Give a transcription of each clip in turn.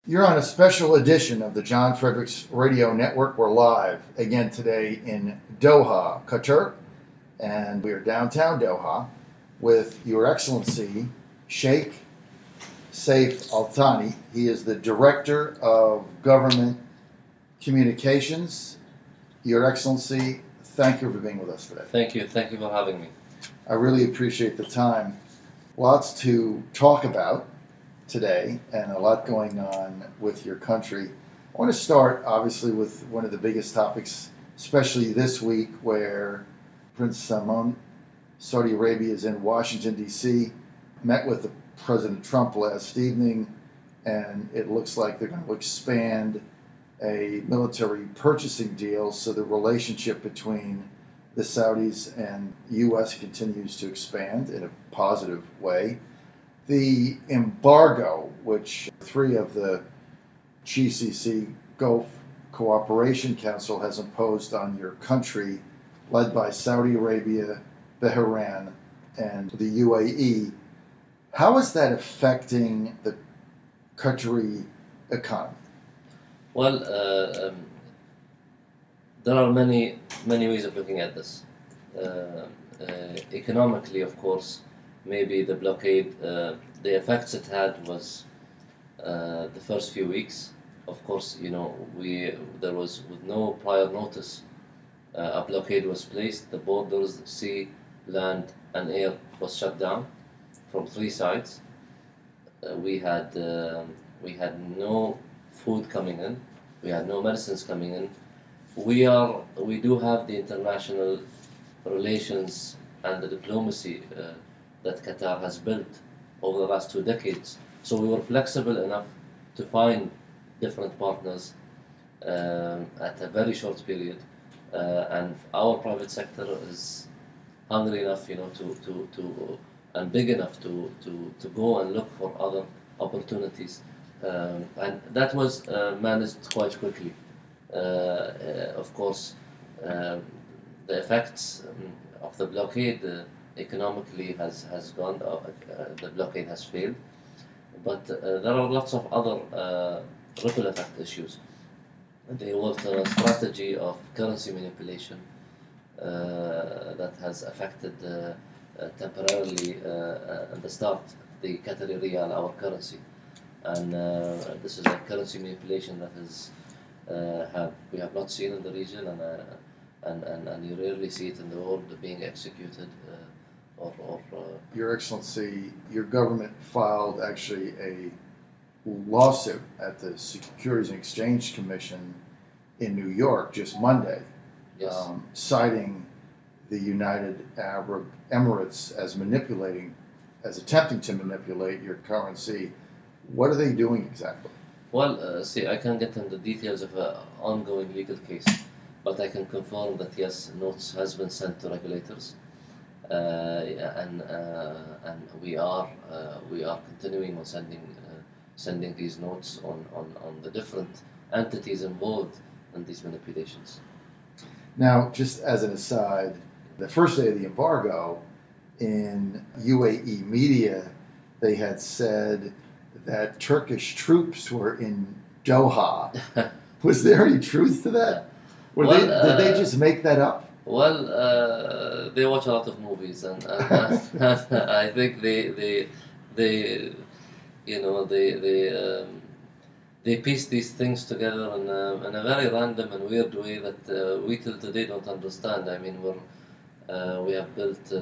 You're on a special edition of the John Fredericks Radio Network. We're live again today in Doha, Qatar, and we are downtown Doha with Your Excellency, Sheikh Saif Thani. He is the Director of Government Communications. Your Excellency, thank you for being with us today. Thank you for having me. I really appreciate the time. Lots to talk about today and a lot going on with your country. I want to start obviously with one of the biggest topics, especially this week, where Prince Salman, Saudi Arabia, is in Washington, D.C., met with President Trump last evening, and it looks like they're going to expand a military purchasing deal, so the relationship between the Saudis and the U.S. continues to expand in a positive way. The embargo, which three of the GCC Gulf Cooperation Council has imposed on your country, led by Saudi Arabia, Bahrain, and the UAE, how is that affecting the Qatari economy? Well, there are many ways of looking at this. Economically, of course, maybe the blockade, the effects it had was the first few weeks. Of course, there was, with no prior notice, a blockade was placed. The borders, sea, land, and air was shut down from three sides. We had no food coming in. We had no medicines coming in. We do have the international relations and the diplomacy that Qatar has built over the last 2 decades. So we were flexible enough to find different partners at a very short period, and our private sector is hungry enough, and big enough to go and look for other opportunities, and that was managed quite quickly. Of course, the effects of the blockade economically has gone. The blockade has failed, but there are lots of other ripple effect issues. They worked on a strategy of currency manipulation that has affected temporarily at the start the Qatari riyal, our currency, and this is a currency manipulation that is we have not seen in the region, and you rarely see it in the world being executed. Your Excellency, your government filed actually a lawsuit at the Securities and Exchange Commission in New York just Monday, yes. Citing the United Arab Emirates as attempting to manipulate your currency. What are they doing exactly? Well, see, I can't get into the details of an ongoing legal case, but I can confirm that yes, notes has been sent to regulators, and we are continuing on sending these notes on the different entities involved in these manipulations. Now, just as an aside, the first day of the embargo, in UAE media, they had said that Turkish troops were in Doha. Was there any truth to that? Did they just make that up? Well, they watch a lot of movies, and I think they piece these things together in a very random and weird way that we till today don't understand. I mean, we have built.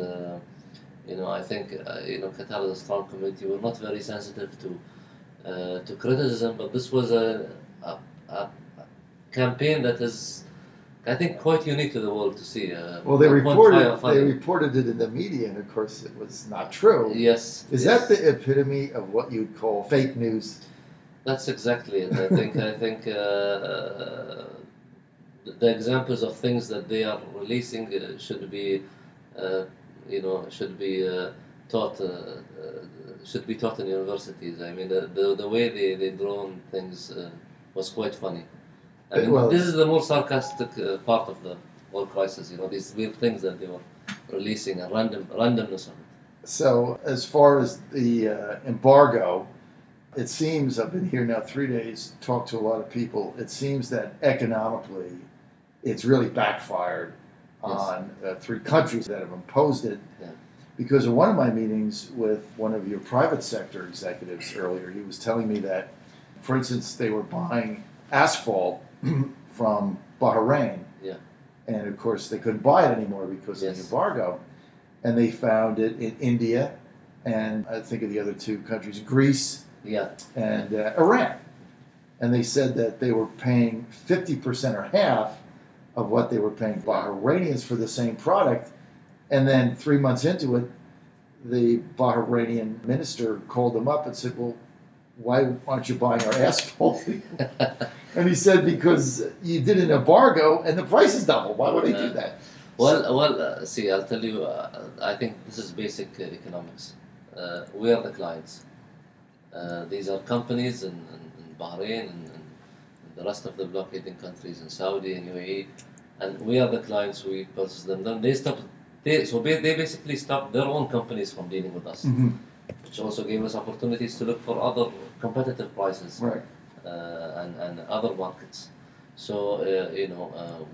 I think Qatar is a strong community. We're not very sensitive to criticism, but this was a campaign that is, I think, quite unique to the world to see. Well, they reported it in the media, and of course, it was not true. Yes. Is that the epitome of what you'd call fake news? That's exactly it. I think the examples of things that they are releasing should be taught in universities. I mean, the way they drawn things was quite funny. I mean, this is the more sarcastic part of the whole crisis. These weird things that they were releasing, and randomness of it. So, as far as the embargo, It seems, I've been here now 3 days, talked to a lot of people, it seems that economically it's really backfired on 3 countries that have imposed it. Yeah. Because in one of my meetings with one of your private sector executives earlier, he was telling me that, for instance, they were buying asphalt from Bahrain. Yeah. And of course, they couldn't buy it anymore because of the embargo. And they found it in India, and I think of the other 2 countries, Greece and Iran. And they said that they were paying 50% or half of what they were paying Bahrainians for the same product. And then 3 months into it, the Bahrainian minister called them up and said, well, why aren't you buying our asphalt? And he said, because you did an embargo and the price is double. Why would they do that? Well, see, I'll tell you, I think this is basic economics. We are the clients. These are companies in Bahrain and the rest of the blockading countries in Saudi and UAE, and we are the clients. We purchase them. Then they basically stopped their own companies from dealing with us, which also gave us opportunities to look for other competitive prices, right, and other markets. So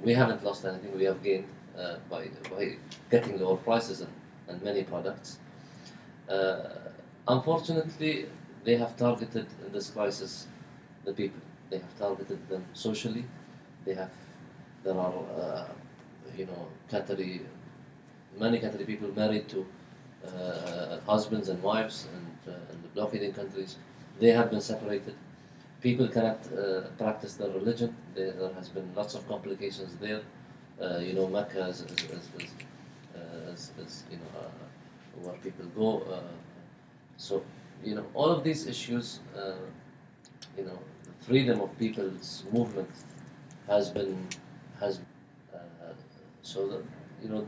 we haven't lost anything. We have gained by getting lower prices and many products. Unfortunately, they have targeted in this crisis the people. They have targeted them socially. There are many Qatari people married to husbands and wives, and in the blockading countries, they have been separated. People cannot practice their religion. There has been lots of complications there. Mecca is where people go. So all of these issues, the freedom of people's movement has been so that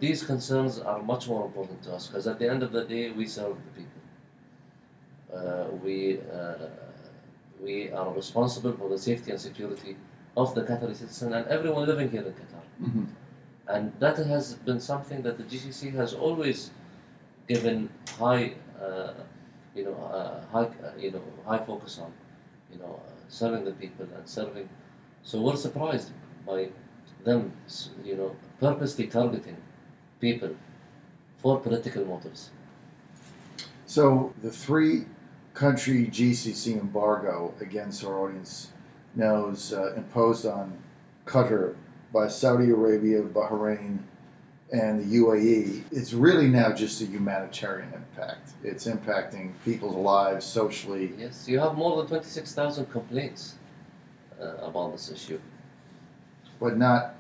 these concerns are much more important to us, because at the end of the day we serve the people. We are responsible for the safety and security of the Qatari citizen and everyone living here in Qatar. Mm-hmm. And that has been something that the GCC has always given high focus on, serving the people and serving. So we're surprised by them, purposely targeting people for political motives. So the 3-country GCC embargo, against our audience knows, imposed on Qatar by Saudi Arabia, Bahrain, and the UAE, it's really now just a humanitarian impact. It's impacting people's lives socially. Yes, you have more than 26,000 complaints about this issue. But not,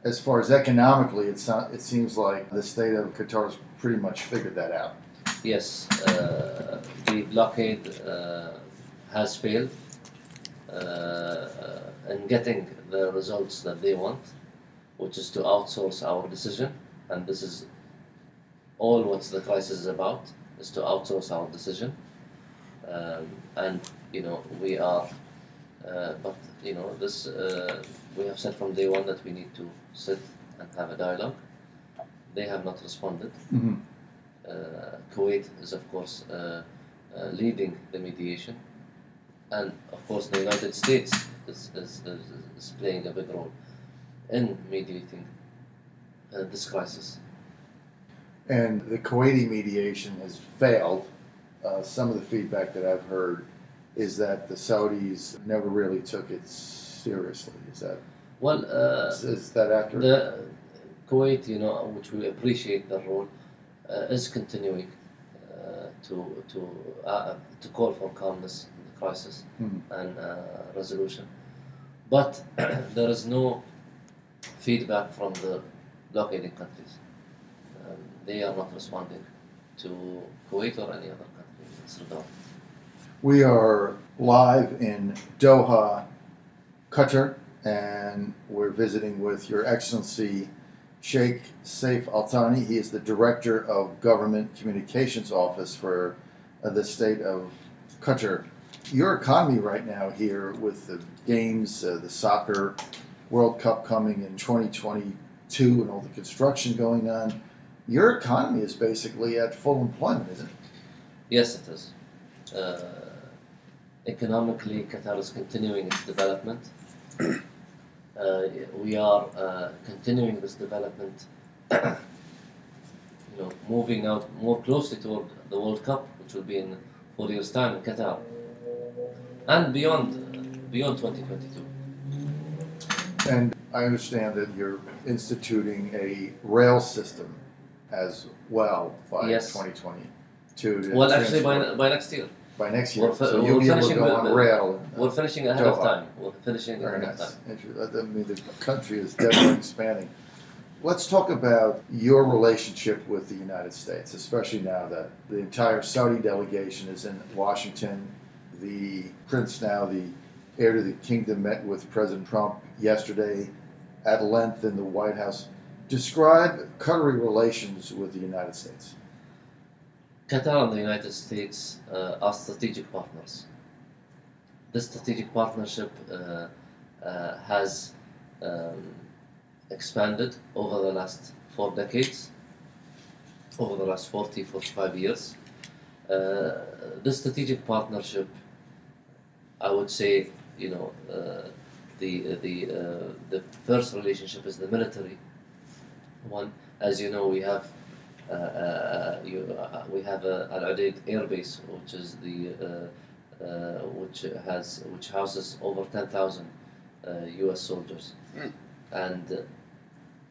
as far as economically, it seems like the state of Qatar's pretty much figured that out. Yes, the blockade has failed in getting the results that they want, which is to outsource our decision. And this is all what the crisis is about, is to outsource our decision. And we are, but this we have said from day one that we need to sit and have a dialogue. They have not responded. Mm-hmm. Kuwait is, of course, leading the mediation, and of course the United States is playing a big role in mediating this crisis. And the Kuwaiti mediation has failed. Some of the feedback that I've heard is that the Saudis never really took it seriously. Is that is that accurate? The Kuwait, which we appreciate the role, is continuing to call for calmness in the crisis and resolution. But there is no feedback from the blockading countries. They are not responding to Kuwait or any other country in this regard. We are live in Doha, Qatar, and we're visiting with Your Excellency Sheikh Saif Thani. He is the Director of Government Communications Office for the state of Qatar. Your economy right now here with the games, the soccer World Cup coming in 2022 and all the construction going on, your economy is basically at full employment, isn't it? Yes, it is. Economically, Qatar is continuing its development. We are continuing this development, moving out more closely toward the World Cup, which will be in 4 years' time in Qatar, and beyond 2022. And I understand that you're instituting a rail system as well by Yes. 2022. Well, actually, by next year. By next year, We're so you'll be able to go on rail. We're finishing ahead of Doha. time. We're finishing Very ahead of nice. time. I mean, the country is definitely expanding. Let's talk about your relationship with the United States, especially now that the entire Saudi delegation is in Washington. The prince now, the heir to the kingdom, met with President Trump yesterday at length in the White House. Describe Qatari relations with the United States. Qatar and the United States are strategic partners. This strategic partnership has expanded over the last 4 decades, over the last 45 years. This strategic partnership, I would say, the first relationship is the military one. As you know, we have Al-Udeid Air Base, which is which houses over 10,000 U.S. soldiers, and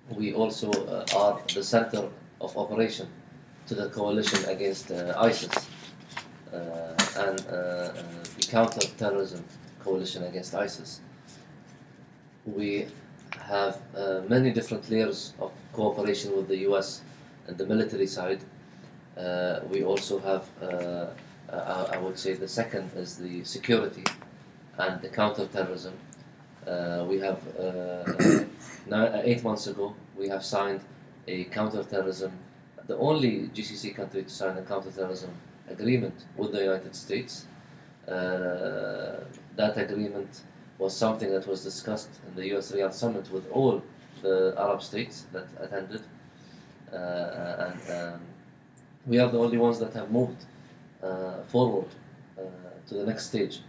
we also are the center of operation to the coalition against ISIS and the counter-terrorism coalition against ISIS. We have many different layers of cooperation with the U.S. and the military side. We also have, I would say, the second is the security and the counter-terrorism. We have 8 months ago we have signed a counter-terrorism, the only GCC country to sign a counter-terrorism agreement with the United States. That agreement was something that was discussed in the US Riyadh summit with all the Arab states that attended, and we are the only ones that have moved forward to the next stage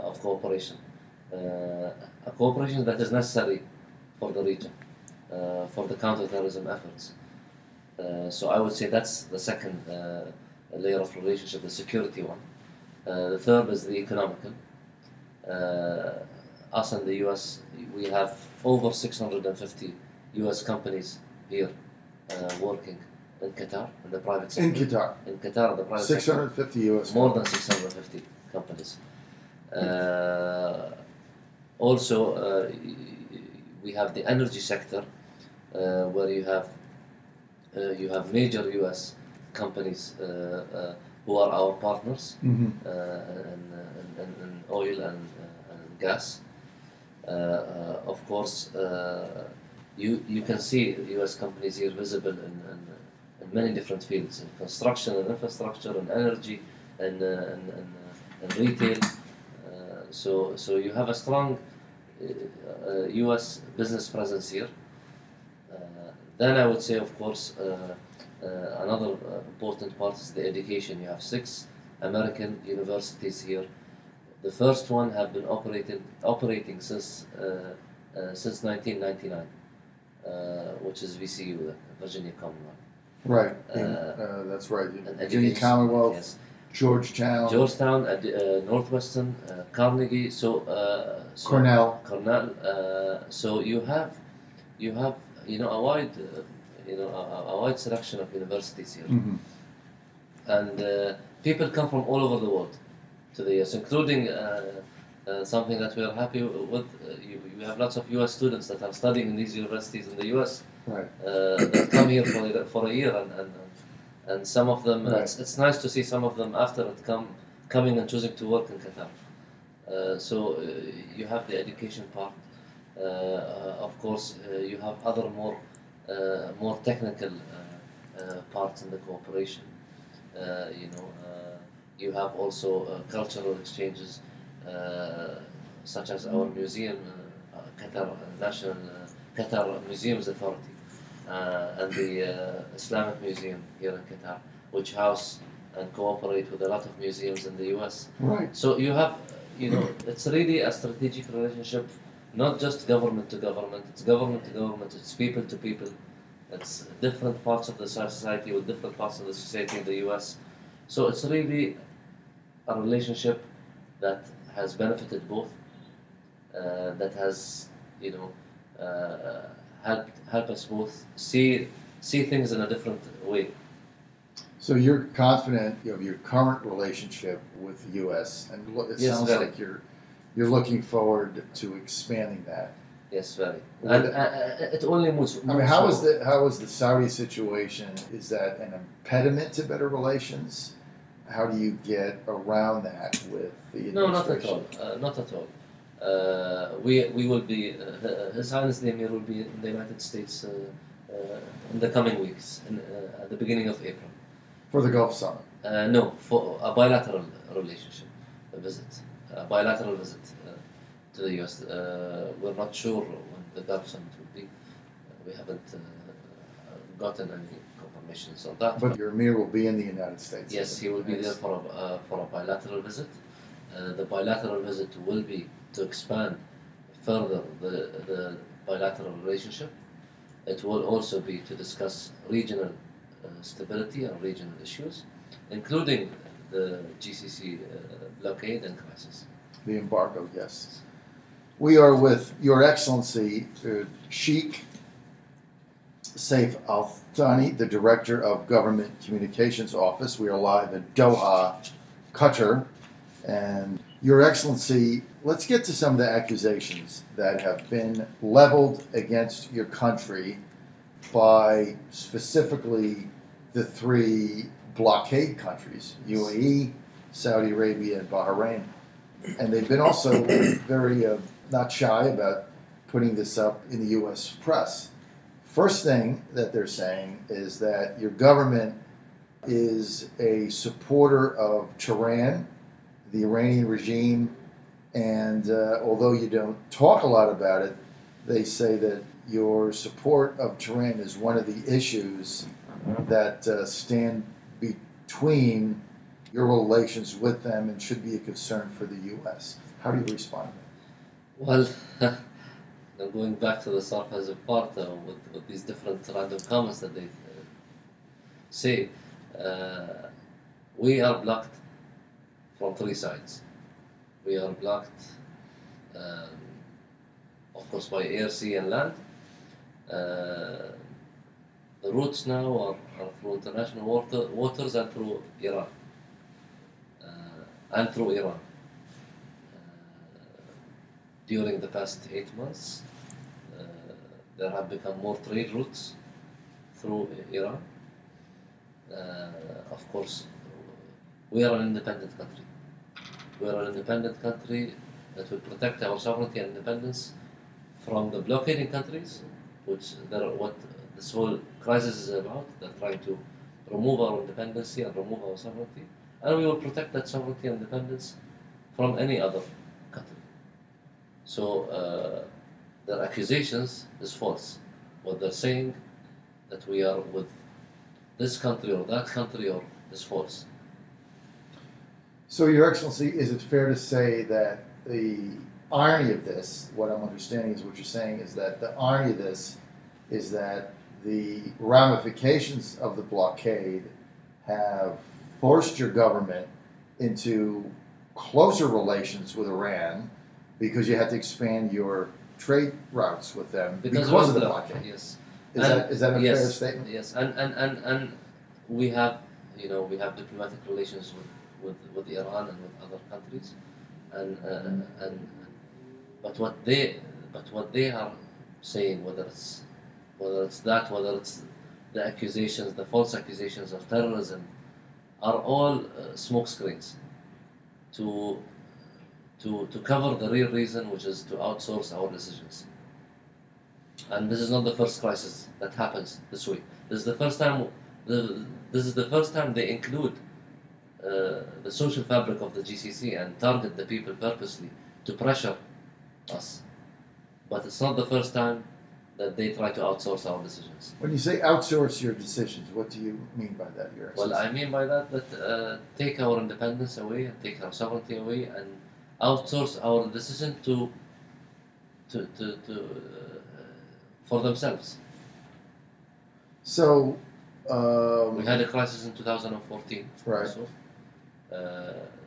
of cooperation. A cooperation that is necessary for the region, for the counter-terrorism efforts. So I would say that's the second layer of relationship, the security one. The third is the economical. Us and the US, we have over 650 US companies here working in Qatar, in the private sector. In Qatar, in the private 650 sector. US. More than 650 companies. Also, we have the energy sector, where you have major US companies who are our partners in oil and gas. Of course, you can see US companies here visible in many different fields, in construction and infrastructure and energy and retail. So you have a strong US business presence here. Then I would say, of course, another important part is the education. You have 6 American universities here. The first one have been operating since 1999, which is VCU, the Virginia Commonwealth. Right, that's right. Virginia education, Commonwealth, yes. Georgetown, Northwestern, Carnegie, Cornell. So you have a wide a wide selection of universities here, and people come from all over the world to the US, including something that we are happy with. You have lots of US students that are studying in these universities in the US, right. That come here for a year, and some of them, right. it's nice to see some of them after it coming and choosing to work in Qatar. So you have the education part. Of course, you have other more technical parts in the cooperation. You have also cultural exchanges, such as our museum, Qatar National Qatar Museums Authority, and the Islamic Museum here in Qatar, which house and cooperate with a lot of museums in the U.S. Right. So you have, it's really a strategic relationship, not just government to government. It's government to government. It's people to people. It's different parts of the society with different parts of the society in the U.S. So it's really a relationship that has benefited both. That has, help us both see things in a different way. So you're confident of your current relationship with the U.S. and it Yes, sounds very. like you're looking forward to expanding that. Yes, very. Well, And it only moves. I mean, how is the Saudi situation? Is that an impediment to better relations? How do you get around that with the No, not at administration? all. Not at all. We will be. His Highness the Emir will be in the United States in the coming weeks, at the beginning of April. For the Gulf Summit. No, for a bilateral relationship, a bilateral visit to the U.S. We're not sure when the Gulf Summit will be. We haven't gotten any confirmations on that. But your Emir will be in the United States. Yes, he will be there for a bilateral visit. The bilateral visit will be to expand further the bilateral relationship. It will also be to discuss regional stability and regional issues, including the GCC blockade and crisis. The embargo, yes. We are with Your Excellency, Sheikh Saif Thani, the Director of Government Communications Office. We are live in Doha, Qatar. And Your Excellency, let's get to some of the accusations that have been leveled against your country by specifically the three blockade countries, UAE, Saudi Arabia, and Bahrain. And they've been also very not shy about putting this up in the U.S. press. First thing that they're saying is that your government is a supporter of Tehran, the Iranian regime, and although you don't talk a lot about it, they say that your support of Tehran is one of the issues that stand between your relations with them and should be a concern for the U.S. How do you respond to that? Well, now going back to the surface of part with these different random comments that they say, we are blocked from three sides. We are blocked, of course, by air, sea, and land. The routes now are through international waters and through Iran. During the past 8 months, there have become more trade routes through Iran. Of course, we are an independent country. We are an independent country that will protect our sovereignty and independence from the blockading countries, which what this whole crisis is about. They're trying to remove our independence and remove our sovereignty, and we will protect that sovereignty and independence from any other country. So their accusations is false. What they're saying that we are with this country or that country or is false. So, Your Excellency, is it fair to say that the irony of this, what I'm understanding is what you're saying, is that the irony of this is that the ramifications of the blockade have forced your government into closer relations with Iran because you had to expand your trade routes with them because of the blockade? Yes. Is that a yes, fair statement? Yes, and we have diplomatic relations with Iran and with other countries, but what they are saying, whether it's the accusations, the false accusations of terrorism, are all smoke screens to cover the real reason, which is to outsource our decisions. And this is not the first crisis that happens this way. This is the first time. This is the first time they include the social fabric of the GCC and target the people purposely to pressure us. But it's not the first time that they try to outsource our decisions. When you say outsource your decisions, what do you mean by that, Your Well, Excellency? I mean by that take our independence away and take our sovereignty away and outsource our decision for themselves. So, We had a crisis in 2014. Right. Also.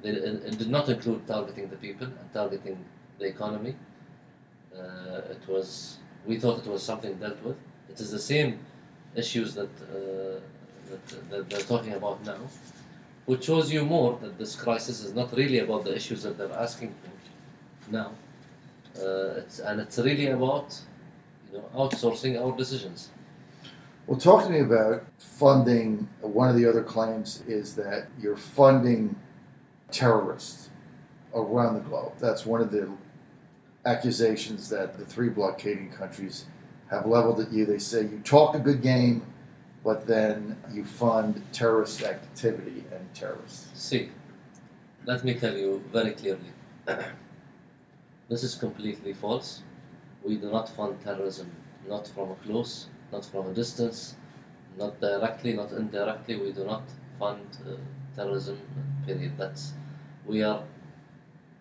It did not include targeting the people and targeting the economy. We thought it was something dealt with. It is the same issues that they're talking about now, which shows you more that this crisis is not really about the issues that they're asking for now. It's really about outsourcing our decisions. well, talk to me about funding. One of the other claims is that you're funding terrorists around the globe. That's one of the accusations that the three blockading countries have leveled at you. They say you talk a good game, but then you fund terrorist activity and terrorists. See, let me tell you very clearly. This is completely false. We do not fund terrorism, not from a close, not from a distance, not directly, not indirectly. We do not fund terrorism, period. We are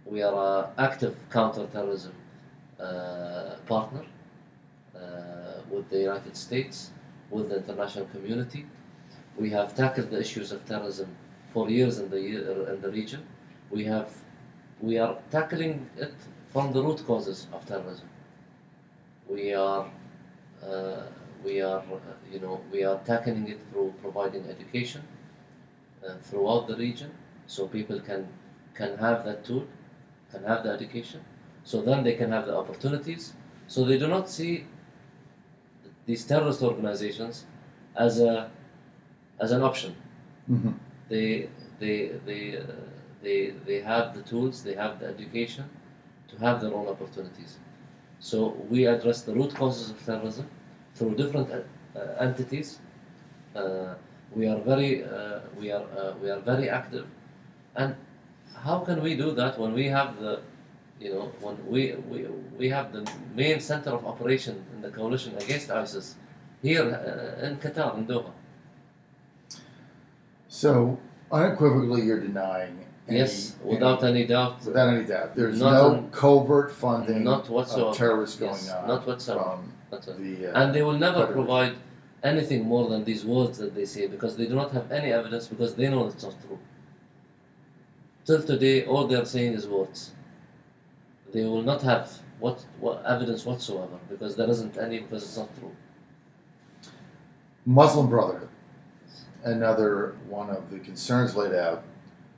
an active counter-terrorism partner with the United States, with the international community. We have tackled the issues of terrorism for years in the region. We are tackling it from the root causes of terrorism. We are tackling it through providing education throughout the region, so people can have that tool, can have the education, so then they can have the opportunities. So they do not see these terrorist organizations as an option. Mm-hmm. They have the tools, they have the education to have their own opportunities. So we address the root causes of terrorism through different entities. We are very active, and how can we do that when we have we have the main center of operation in the coalition against ISIS here in Qatar, in Doha? So unequivocally, you're denying. Without any doubt. Without any doubt, there's no covert funding not whatsoever. of terrorists going on. Not whatsoever. From and they will never Brotherhood. provide anything more than these words that they say, because they do not have any evidence, because they know it's not true. Till today, all they're saying is words. They will not have what evidence whatsoever, because there isn't any, because it's not true. Muslim Brotherhood, another one of the concerns laid out,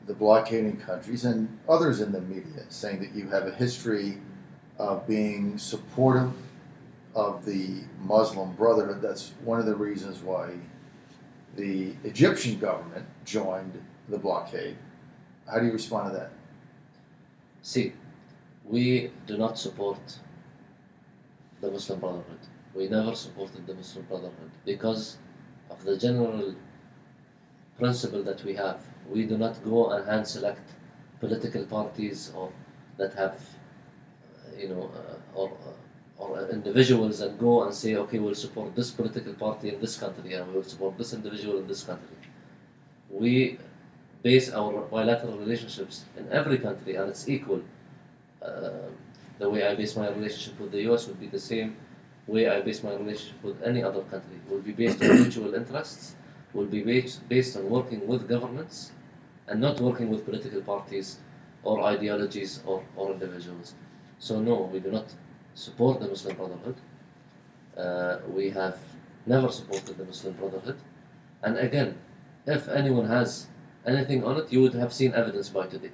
the blockading countries and others in the media, saying that you have a history of being supportive of the Muslim Brotherhood. That's one of the reasons why the Egyptian government joined the blockade. How do you respond to that? See, we do not support the Muslim Brotherhood. We never supported the Muslim Brotherhood because of the general principle that we have. We do not go and hand select political parties or that have, or individuals and go and say, okay, we'll support this political party in this country and we'll support this individual in this country. We base our bilateral relationships in every country, and it's equal. The way I base my relationship with the US would be the same way I base my relationship with any other country. It will be based on mutual interests, will be based on working with governments and not working with political parties or ideologies or individuals. So no, we do not support the Muslim Brotherhood. We have never supported the Muslim Brotherhood. And again, if anyone has anything on it, you would have seen evidence by today.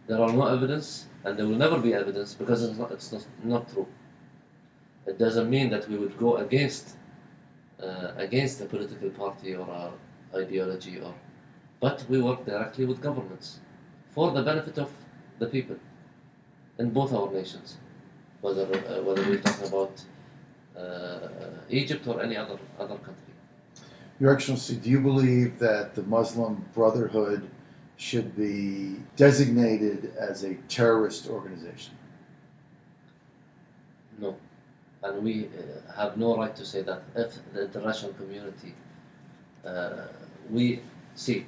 There are no evidence, and there will never be evidence, because it's not true. It doesn't mean that we would go against a political party or a ideology, but we work directly with governments for the benefit of the people in both our nations, whether we're talking about Egypt or any other country. Your Excellency, do you believe that the Muslim Brotherhood should be designated as a terrorist organization? No. and we have no right to say that. If the international community, we see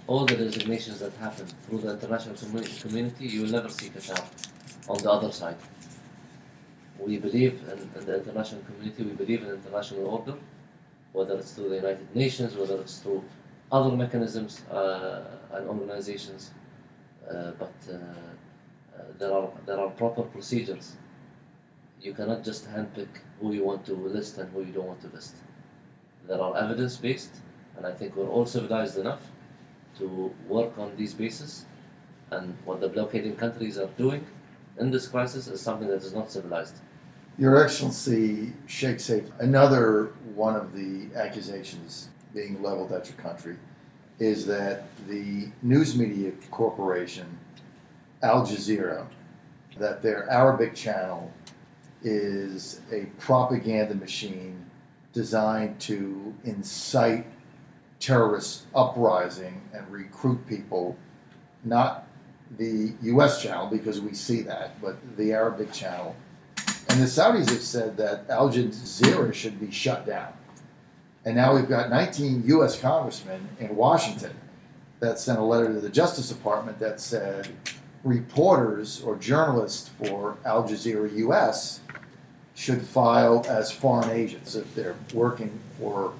all the designations that happen through the international community, you will never see Qatar on the other side. We believe in the international community, we believe in international order, whether it's through the United Nations, whether it's through other mechanisms and organizations, but there are proper procedures. You cannot just handpick who you want to list and who you don't want to list. There are evidence-based, and I think we're all civilized enough to work on these bases, and what the blockading countries are doing in this crisis is something that is not civilized. Your Excellency, Sheikh Saif, another one of the accusations being leveled at your country is that the news media corporation, Al Jazeera, that their Arabic channel is a propaganda machine designed to incite terrorist uprising and recruit people, not the U.S. channel, because we see that, but the Arabic channel. And the Saudis have said that Al Jazeera should be shut down. And now we've got 19 U.S. congressmen in Washington that sent a letter to the Justice Department that said reporters or journalists for Al Jazeera U.S. should file as foreign agents if they're working or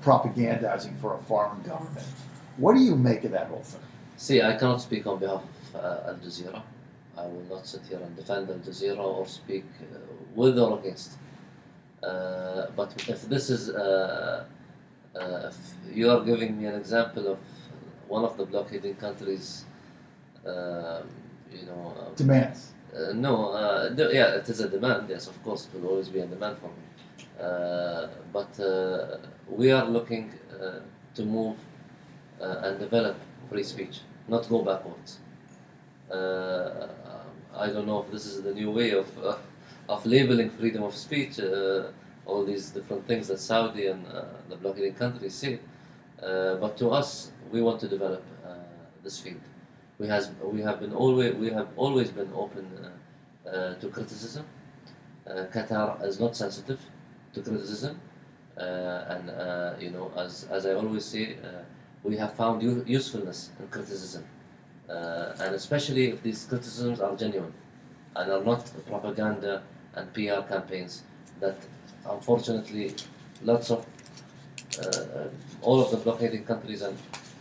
propagandizing for a foreign government. What do you make of that whole thing? See, I cannot speak on behalf of Al Jazeera. I will not sit here and defend Al Jazeera or speak with or against. But if this is, if you are giving me an example of one of the blockading countries, Demands. Yeah, it is a demand. Yes, of course, it will always be a demand for me. But we are looking to move and develop free speech, not go backwards. I don't know if this is the new way of labeling freedom of speech, all these different things that Saudi and the blockading countries say. But to us, we want to develop this field. We have always been open to criticism. Qatar is not sensitive to criticism, and as I always say, we have found usefulness in criticism. And especially if these criticisms are genuine and are not propaganda and PR campaigns that unfortunately lots of all of the blockading countries and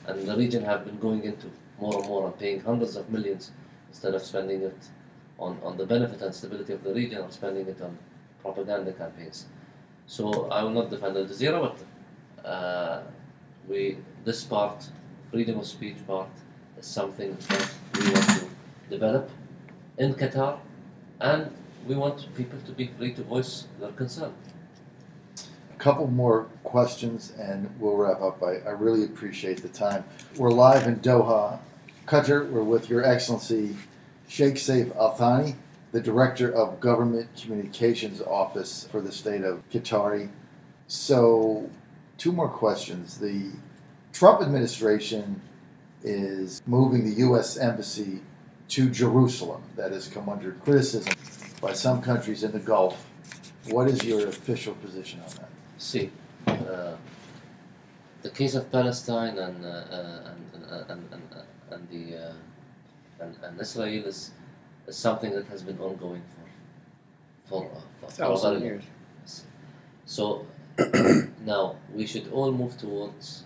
the region have been going into more and more and paying hundreds of millions instead of spending it on the benefit and stability of the region or spending it on propaganda campaigns. So I will not defend Al Jazeera, but this part, freedom of speech part, is something that we want to develop in Qatar, and we want people to be free to voice their concern. A couple more questions and we'll wrap up. I really appreciate the time. We're live in Doha, Qatar. We're with Your Excellency Sheikh Saif Al Thani, the Director of Government Communications Office for the state of Qatari. So, two more questions. The Trump administration is moving the U.S. Embassy to Jerusalem. That has come under criticism by some countries in the Gulf. What is your official position on that? See, the case of Palestine and Israel is something that has been ongoing for a very years. So now we should all move towards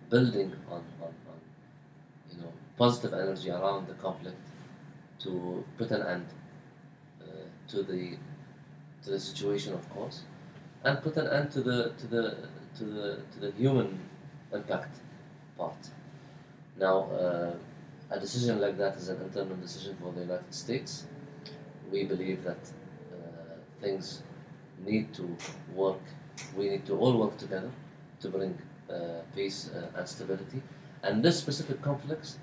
building on positive energy around the conflict to put an end to the situation, of course, and put an end to the human impact part. Now, a decision like that is an internal decision for the United States. We believe that things need to work. We need to all work together to bring peace and stability. And this specific conflict,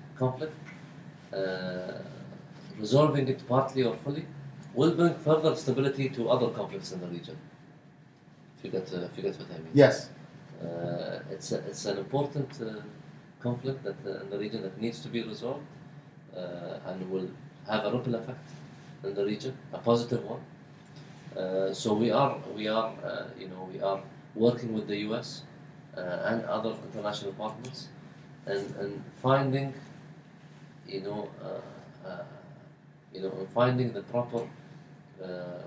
resolving it partly or fully, will bring further stability to other conflicts in the region. If you get what I mean. Yes. It's an important conflict that in the region that needs to be resolved and will have a ripple effect in the region, a positive one. So we are working with the U.S. And other international partners, and finding finding the proper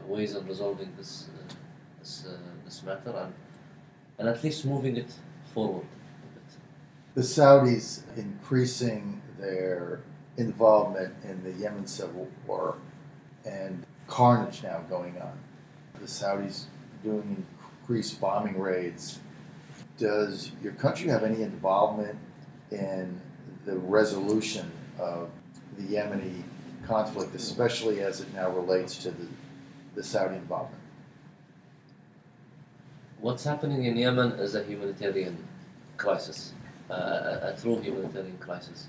ways of resolving this matter, and at least moving it forward a bit. The Saudis increasing their involvement in the Yemen civil war and carnage now going on. The Saudis doing increased bombing raids. Does your country have any involvement in the resolution of the Yemeni conflict, especially as it now relates to the Saudi involvement? What's happening in Yemen is a humanitarian crisis, a true humanitarian crisis.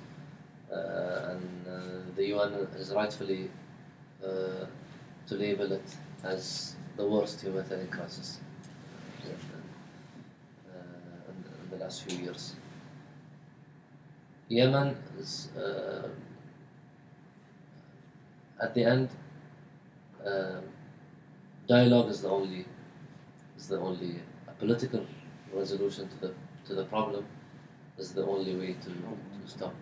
And the UN is rightfully to label it as the worst humanitarian crisis in the last few years. Yemen is, at the end, dialogue is the only a political resolution to the problem is the only way to stop.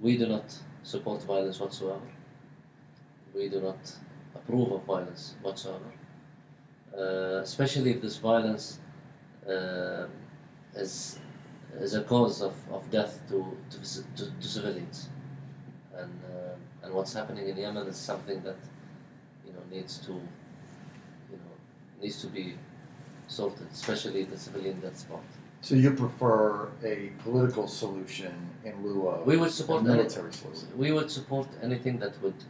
We do not support violence whatsoever. We do not approve of violence whatsoever, especially if this violence is a cause of death to civilians. And what's happening in Yemen is something that needs to be sorted, especially the civilian death spot. So you prefer a political solution in lieu of a military solution? We would support anything that would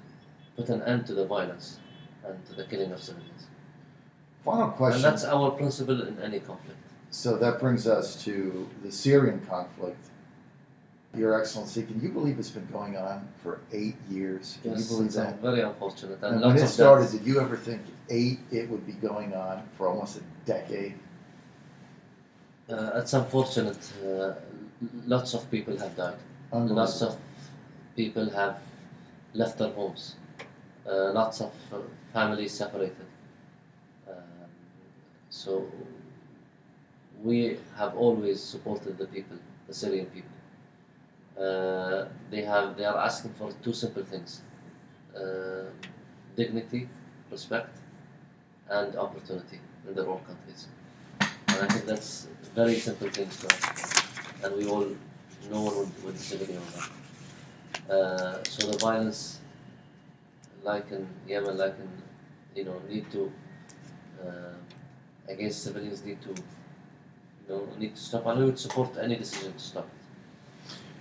put an end to the violence and to the killing of civilians. Final question. And that's our principle in any conflict. So that brings us to the Syrian conflict. Your Excellency, can you believe it's been going on for 8 years? Can you believe that? Very unfortunate. And when it started, did you ever think it would be going on for almost a decade? It's unfortunate. Lots of people have died. Lots of people have left their homes. Lots of families separated. So we have always supported the people, the Syrian people. They are asking for two simple things: dignity, respect, and opportunity in their own countries. And I think that's very simple things to ask, and we all no one would disagree on that. So the violence, like in Yemen, need to against civilians need to stop, and we would support any decision to stop it.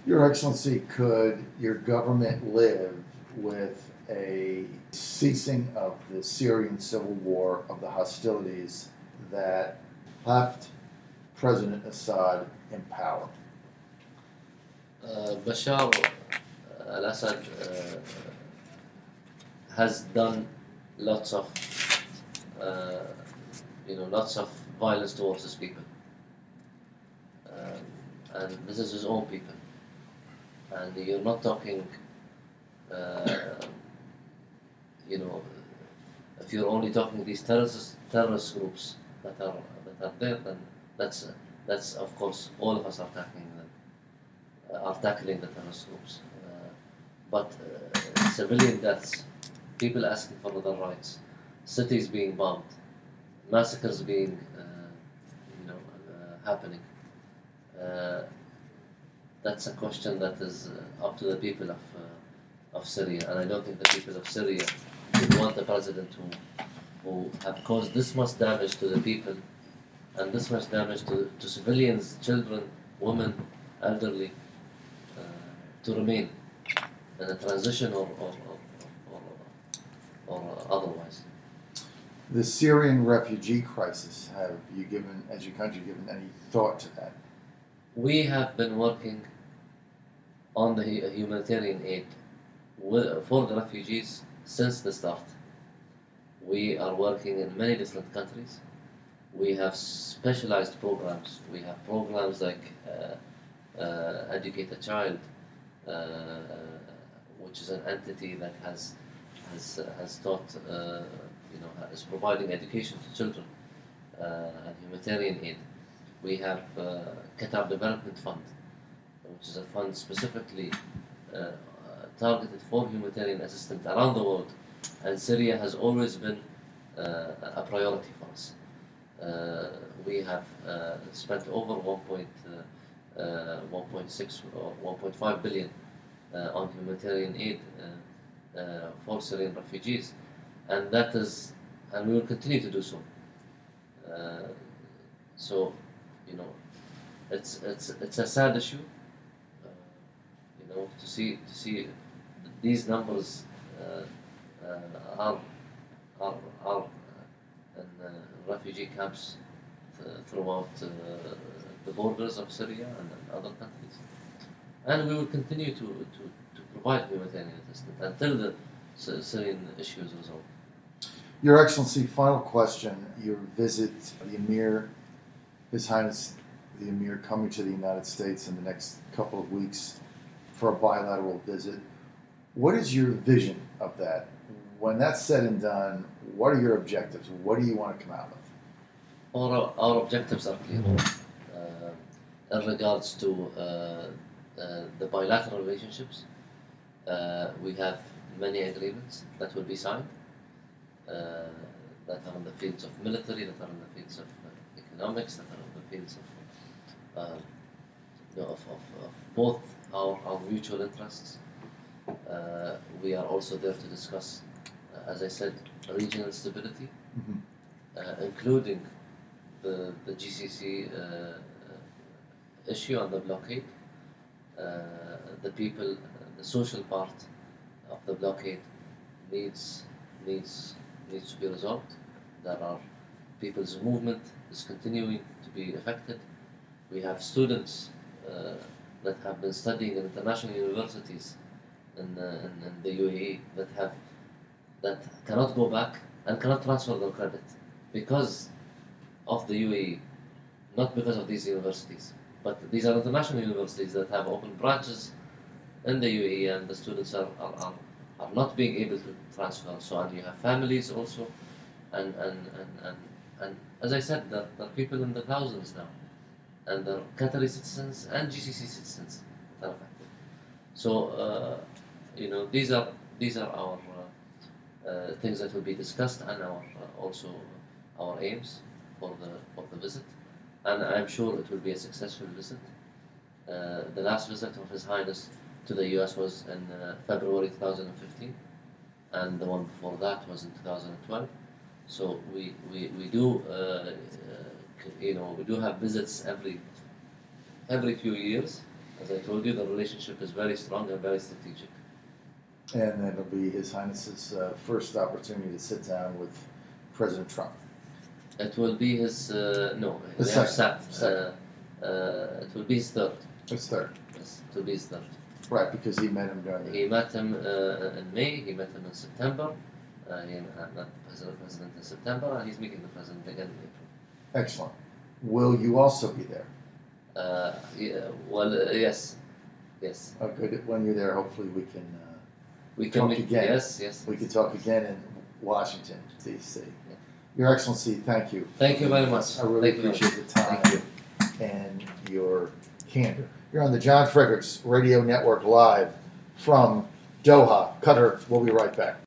Your Excellency, could your government live with a ceasing of the Syrian civil war, of the hostilities that left President Assad in power? Bashar al-Assad has done lots of violence towards his people, and this is his own people. And you're not talking, if you're only talking these terrorist groups that are there, then that's of course all of us are tackling the terrorist groups. But civilian deaths, people asking for their rights, cities being bombed, massacres being happening. That's a question that is up to the people of Syria, and I don't think the people of Syria would want a president who have caused this much damage to the people and this much damage to civilians, children, women, elderly, to remain in a transition or otherwise. The Syrian refugee crisis, have you given, as your country, given any thought to that? We have been working on the humanitarian aid for the refugees since the start. We are working in many different countries. We have specialized programs. We have programs like Educate a Child, which is an entity that has taught is providing education to children and humanitarian aid. We have Qatar Development Fund, which is a fund specifically targeted for humanitarian assistance around the world, and Syria has always been a priority for us. We have spent over 1.6 or 1.5 billion on humanitarian aid for Syrian refugees, and we will continue to do so. So, it's a sad issue, to see these numbers are in refugee camps throughout the borders of Syria and other countries, and we will continue to provide humanitarian assistance until the Syrian issue is resolved. Your Excellency, final question. Your visit, the Emir, His Highness the Emir, coming to the United States in the next couple of weeks for a bilateral visit. What is your vision of that? When that's said and done, what are your objectives? What do you want to come out with? Our objectives are clear. In regards to the bilateral relationships, we have many agreements that will be signed that are in the fields of military, that are in the fields of economics, that are in the fields of both our mutual interests. We are also there to discuss, as I said, regional stability, including the GCC issue and the blockade. The people, the social part of the blockade needs to be resolved. There are people's movement is continuing to be affected. We have students that have been studying in international universities in the UAE that cannot go back and cannot transfer their credit because of the UAE, not because of these universities. But these are international universities that have open branches in the UAE, and the students are not being able to transfer. So, and you have families also, and as I said, there are people in the thousands now, and there are Qatari citizens and GCC citizens that are affected. So, these are our things that will be discussed, and also our aims for the visit. And I'm sure it will be a successful visit. The last visit of His Highness to the U.S. was in February 2015, and the one before that was in 2012. So we do we do have visits every few years. As I told you, the relationship is very strong and very strategic. And that'll be His Highness's first opportunity to sit down with President Trump. It will be his no. The second. It will be his third. His third. Yes, it will be his third. Right, because he met him during. He met him in May. He met him in September. He met the president in September, and he's meeting the president again in April. Excellent. Will you also be there? Yes. Oh, good. When you're there, hopefully we can talk meet again. Yes. We can talk again in Washington, D.C. Yeah. Your Excellency, thank you. Thank you very much. I really appreciate the time and your candor. You're on the John Fredericks Radio Network live from Doha, Qatar. We'll be right back.